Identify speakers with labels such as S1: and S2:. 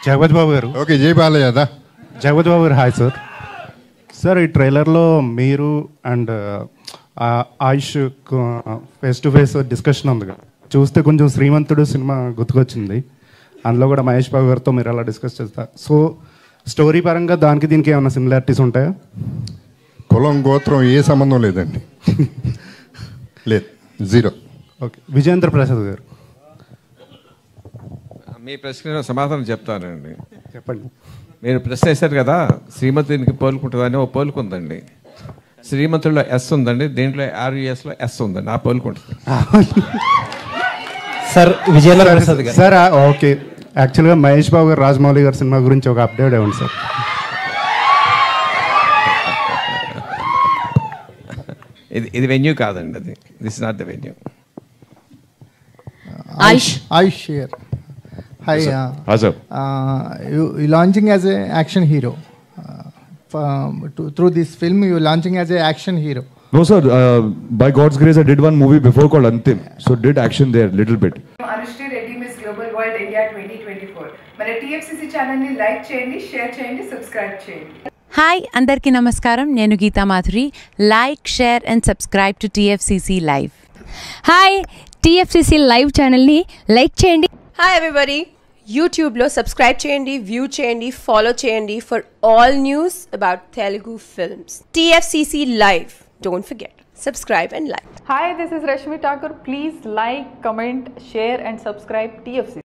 S1: జగపతి బాబు గారు.
S2: ఓకే, జై బాలయ్య.
S1: జగపతి బాబు గారు హాయ్ సార్. సార్, ఈ ట్రైలర్లో మీరు and Ayush face to face discussion ఉంది కదా, చూస్తే కొంచెం శ్రీమంతుడు సినిమా గుర్తుకొచ్చింది. అందులో కూడా మహేష్ బాబు గారితో మీరు అలా డిస్కస్ చేస్తారు. సో స్టోరీ పరంగా దానికి దీనికి ఏమైనా సిమిలారిటీస్ ఉంటాయా?
S2: కులం గోత్రం ఏ సంబంధం లేదండి. లేదు, జీరో.
S1: ఓకే, విజయేంద్ర ప్రసాద్ గారు.
S3: మీ ప్రశ్న సమాధానం చెప్తానండి.
S1: చెప్పండి.
S3: మీరు ప్రశ్న వేశారు కదా, శ్రీమంతునికి పోలుకుంటుందని. ఓ పోలుకుందండి. శ్రీమంతుల్లో ఎస్ ఉందండి, దీంట్లో ఆర్యుఎస్లో ఎస్ ఉందండి. ఆ పోలుకుంటుంది
S4: సార్. విజయేంద్ర ప్రసాద్ గారు.
S1: సార్ ఓకే, యాక్చువల్గా మహేష్ బాబు గారు రాజమౌళి గారి సినిమా గురించి ఒక అప్డేట్ ఇవ్వండి సార్.
S3: ఇది వెన్యూ కాదండి, అది this not the venue.
S5: Aish here. Hi.
S3: sir.
S5: You launching as an action hero. Through this film, you launching as an action hero.
S6: No sir, by God's grace I did one movie before called Antim, so did action there little bit.
S7: Anushri Reddy Miss Global World India 2024. మన TFCC channel ని like చేయండి, share చేయండి, subscribe చేయండి.
S8: Hi, అందరికీ నమస్కారం. నేను Geetha Madhuri. Like, share and subscribe to TFCC live.
S9: Hi, TFCC live ఛానల్ని లైక్ చేయండి. హాయ్ ఎవ్రీబడి, యూట్యూబ్లో సబ్స్క్రైబ్ చేయండి, వ్యూ చేయండి, ఫాలో చేయండి for all news about Telugu films. TFCC live, don't forget, subscribe and like.
S10: Hi, this is Rashmi Thakur. Please like, comment, share and subscribe TFCC.